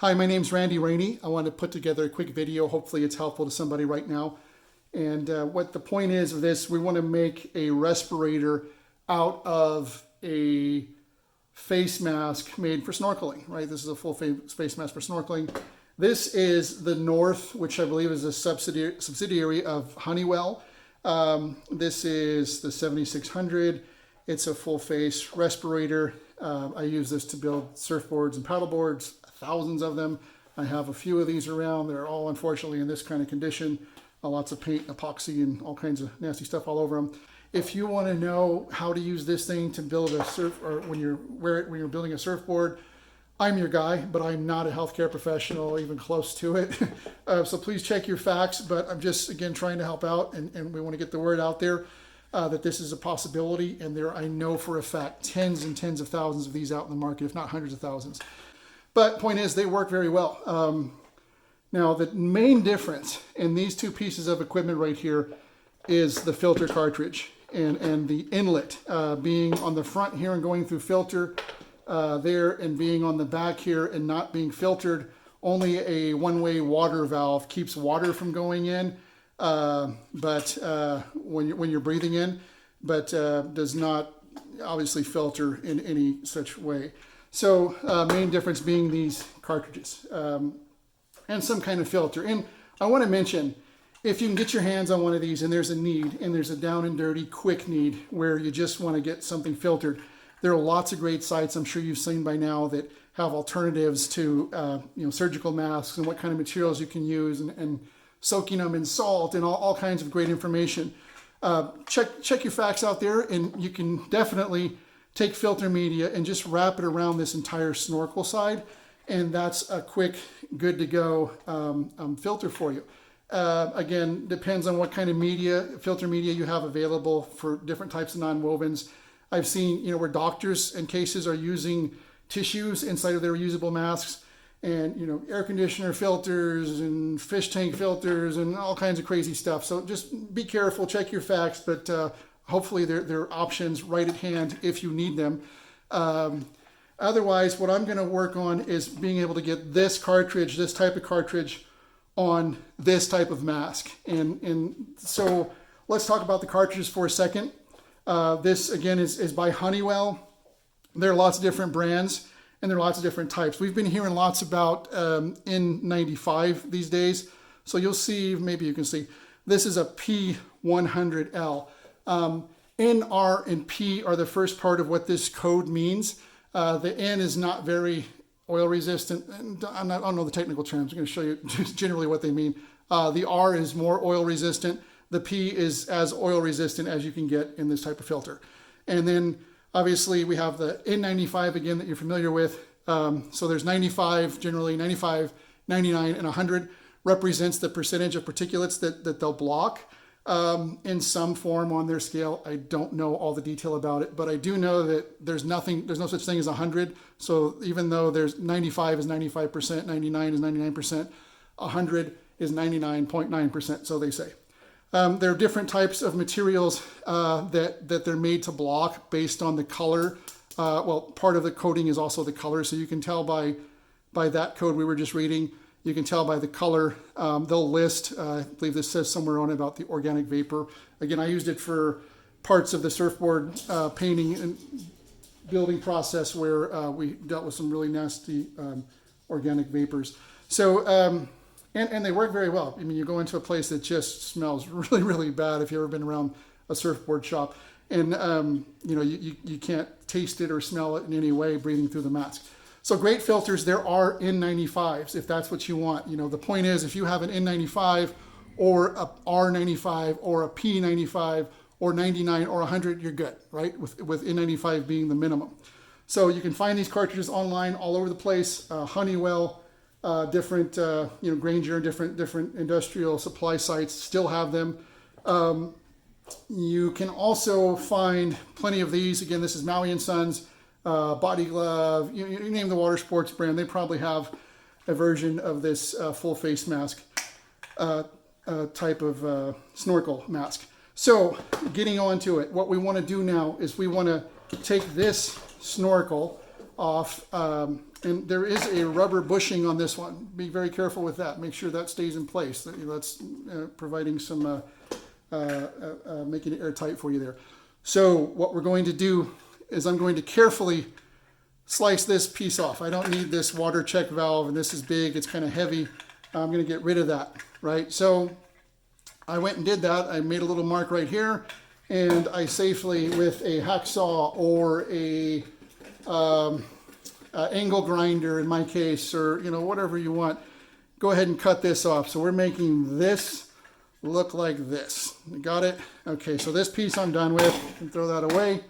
Hi, my name's Randy Rainey. I want to put together a quick video. Hopefully it's helpful to somebody right now. And what the point is of this, we want to make a respirator out of a face mask made for snorkeling, right? This is a full face mask for snorkeling. This is the North, which I believe is a subsidiary of Honeywell. This is the 7600. It's a full face respirator. I use this to build surfboards and paddleboards, thousands of them. I have a few of these around. They're all unfortunately in this kind of condition. Lots of paint, epoxy, and all kinds of nasty stuff all over them. If you want to know how to use this thing to build a surf, or when you're building a surfboard, I'm your guy, but I'm not a healthcare professional, even close to it. So please check your facts, but I'm just, again, trying to help out, and we want to get the word out there that this is a possibility, and I know for a fact, tens and tens of thousands of these out in the market, if not hundreds of thousands. But point is, they work very well. Now, the main difference in these two pieces of equipment right here is the filter cartridge and the inlet being on the front here and going through filter there, and being on the back here and not being filtered. Only a one-way water valve keeps water from going in, but when you're breathing in, but does not obviously filter in any such way. So main difference being these cartridges. And some kind of filter. And I want to mention, if you can get your hands on one of these and there's a need, and there's a down and dirty quick need where you just want to get something filtered, there are lots of great sites I'm sure you've seen by now that have alternatives to surgical masks and what kind of materials you can use, and soaking them in salt and all kinds of great information. Check your facts out there, and you can definitely take filter media and just wrap it around this entire snorkel side, and that's a quick, good to go filter for you. Again, depends on what kind of filter media you have available for different types of nonwovens. I've seen where doctors and cases are using tissues inside of their reusable masks, and air conditioner filters and fish tank filters and all kinds of crazy stuff. So just be careful, check your facts, but hopefully there are options right at hand if you need them. Otherwise, what I'm going to work on is being able to get this cartridge, this type of cartridge, on this type of mask. And so let's talk about the cartridges for a second. This, again, is by Honeywell. There are lots of different brands, and there are lots of different types. We've been hearing lots about N95 these days. So you'll see, maybe you can see, this is a P100L. N, R, and P are the first part of what this code means. The N is not very oil resistant, and I don't know the technical terms. I'm going to show you just generally what they mean. The R is more oil resistant. The P is as oil resistant as you can get in this type of filter. And then obviously we have the N95 again that you're familiar with. So there's 95, generally 95, 99, and 100 represents the percentage of particulates that they'll block in some form on their scale. I don't know all the detail about it, but I do know that there's no such thing as 100. So even though there's 95 is 95%, 99 is 99%, 100 is 99.9%, so they say. There are different types of materials that they're made to block based on the color. Well, part of the coding is also the color, so you can tell by that code we were just reading. You can tell by the color. They'll list, I believe this says somewhere on about the organic vapor. Again, I used it for parts of the surfboard painting and building process where we dealt with some really nasty organic vapors. So, and they work very well. I mean, you go into a place that just smells really, really bad if you've ever been around a surfboard shop. And, you can't taste it or smell it in any way breathing through the mask. So great filters. There are N95s if that's what you want. The point is, if you have an N95 or a R95 or a P95 or 99 or 100, you're good, right? With N95 being the minimum. So you can find these cartridges online all over the place. Honeywell, different, Granger, different industrial supply sites still have them. You can also find plenty of these. Again, this is Maui & Sons. Body Glove, you name the water sports brand, they probably have a version of this full face mask type of snorkel mask. So getting on to it, what we want to do now is we want to take this snorkel off And there is a rubber bushing on this one. Be very careful with that. Make sure that stays in place. That's providing some, making it airtight for you there. So what we're going to do is I'm going to carefully slice this piece off. I don't need this water check valve, and this is big, it's kind of heavy. I'm going to get rid of that, right? So I went and did that. I made a little mark right here, and I safely, with a hacksaw or a angle grinder in my case, or whatever you want, go ahead and cut this off. So we're making this look like this. You got it? Okay, so this piece I'm done with. I can throw that away.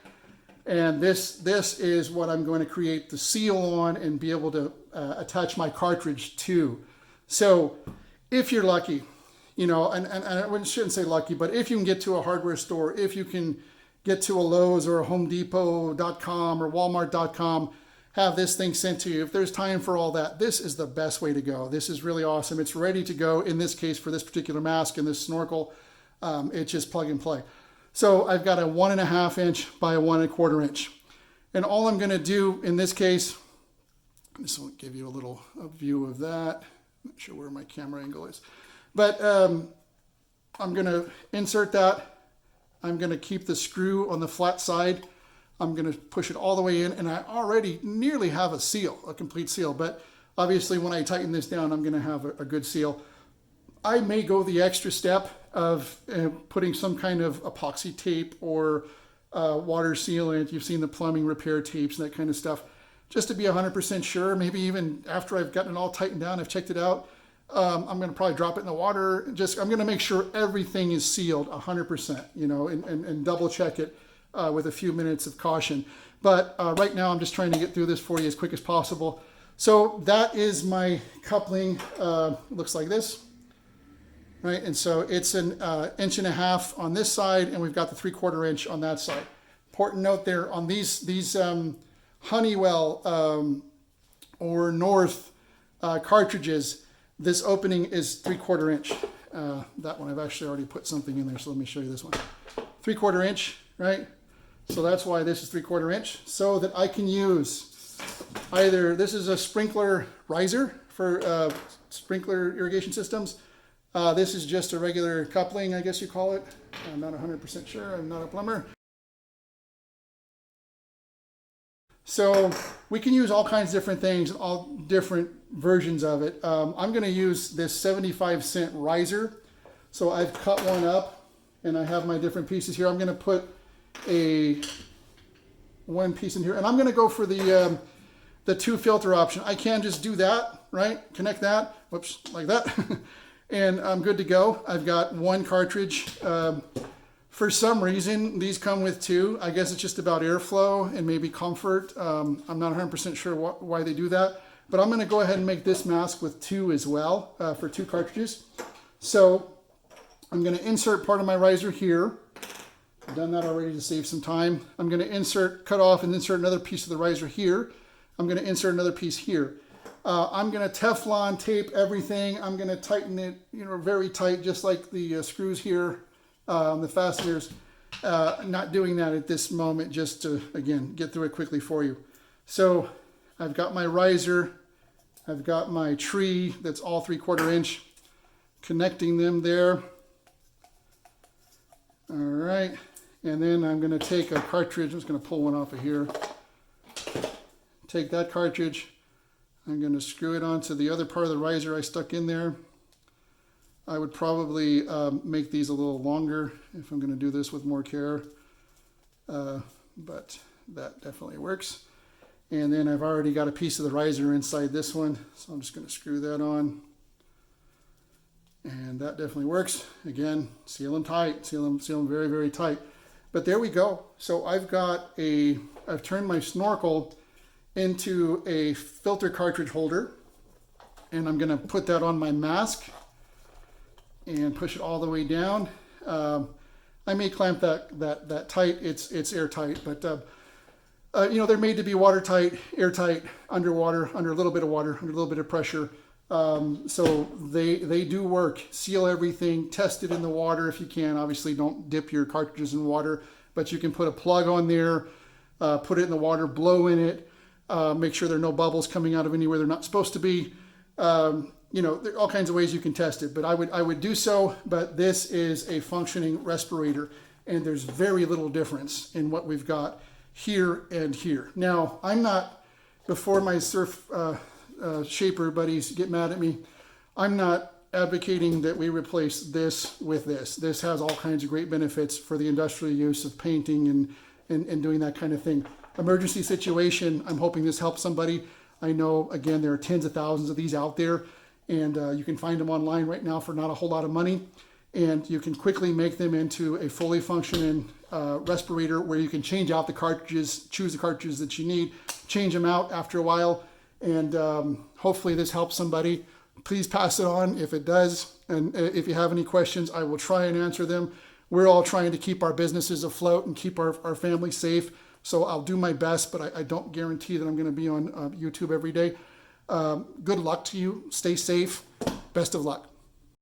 And this is what I'm going to create the seal on and be able to attach my cartridge to. So if you're lucky, and I shouldn't say lucky, but if you can get to a hardware store, if you can get to a Lowe's or a HomeDepot.com or Walmart.com, have this thing sent to you. If there's time for all that, this is the best way to go. This is really awesome. It's ready to go in this case for this particular mask and this snorkel. It's just plug and play. So I've got a 1.5 inch by a 1.25 inch. And all I'm gonna do in this case, this will give you a view of that. I'm not sure where my camera angle is. But I'm gonna insert that. I'm gonna keep the screw on the flat side. I'm gonna push it all the way in, and I already nearly have a seal, a complete seal. But obviously when I tighten this down, I'm gonna have a good seal. I may go the extra step of putting some kind of epoxy tape or water sealant. You've seen the plumbing repair tapes and that kind of stuff, just to be 100% sure. Maybe even after I've gotten it all tightened down, I've checked it out, I'm going to probably drop it in the water. I'm going to make sure everything is sealed 100%, and double check it with a few minutes of caution. But right now I'm just trying to get through this for you as quick as possible. So that is my coupling. Looks like this. Right, and so it's an 1.5 inches on this side, and we've got the 3/4 inch on that side. Important note there on these Honeywell or North cartridges, this opening is 3/4 inch. That one I've actually already put something in there, so let me show you this one. 3/4 inch, right? So that's why this is 3/4 inch, so that I can use either, this is a sprinkler riser for sprinkler irrigation systems. This is just a regular coupling, I guess you call it. I'm not 100% sure, I'm not a plumber. So we can use all kinds of different things, all different versions of it. I'm gonna use this 75-cent riser. So I've cut one up and I have my different pieces here. I'm gonna put one piece in here, and I'm gonna go for the 2 filter option. I can just do that, right? Connect that, whoops, like that. And I'm good to go. I've got 1 cartridge. For some reason, these come with 2. I guess it's just about airflow and maybe comfort. I'm not 100% sure why they do that. But I'm going to go ahead and make this mask with 2 as well, for 2 cartridges. So I'm going to insert part of my riser here. I've done that already to save some time. I'm going to cut off and insert another piece of the riser here. I'm going to insert another piece here. I'm going to Teflon tape everything. I'm going to tighten it, very tight, just like the screws here on the fasteners. Not doing that at this moment, just to, again, get through it quickly for you. So I've got my riser. I've got my tree that's all 3/4 inch. Connecting them there. All right. And then I'm going to take a cartridge. I'm just going to pull one off of here. Take that cartridge. I'm going to screw it onto the other part of the riser I stuck in there. I would probably make these a little longer if I'm going to do this with more care, but that definitely works. And then I've already got a piece of the riser inside this one, so I'm just going to screw that on. And that definitely works. Again, seal them tight, seal them very, very tight. But there we go. So I've turned my snorkel into a filter cartridge holder, and I'm going to put that on my mask and push it all the way down. I may clamp that tight. It's airtight, but they're made to be watertight, airtight, underwater, under a little bit of water, under a little bit of pressure. So they do work. Seal everything, test it in the water if you can. Obviously don't dip your cartridges in water, but you can put a plug on there, put it in the water, blow in it. make sure there are no bubbles coming out of anywhere they're not supposed to be. You know, there are all kinds of ways you can test it, but I would do so. But this is a functioning respirator, and there's very little difference in what we've got here and here. Now, I'm not, before my surf shaper buddies get mad at me, I'm not advocating that we replace this with this. This has all kinds of great benefits for the industrial use of painting and doing that kind of thing. Emergency situation, I'm hoping this helps somebody. I know, again, there are tens of thousands of these out there, and you can find them online right now for not a whole lot of money. And you can quickly make them into a fully functioning respirator where you can change out the cartridges, choose the cartridges that you need, change them out after a while, and hopefully this helps somebody. Please pass it on if it does, and if you have any questions, I will try and answer them. We're all trying to keep our businesses afloat and keep our family safe, so I'll do my best, but I don't guarantee that I'm going to be on YouTube every day. Good luck to you. Stay safe. Best of luck.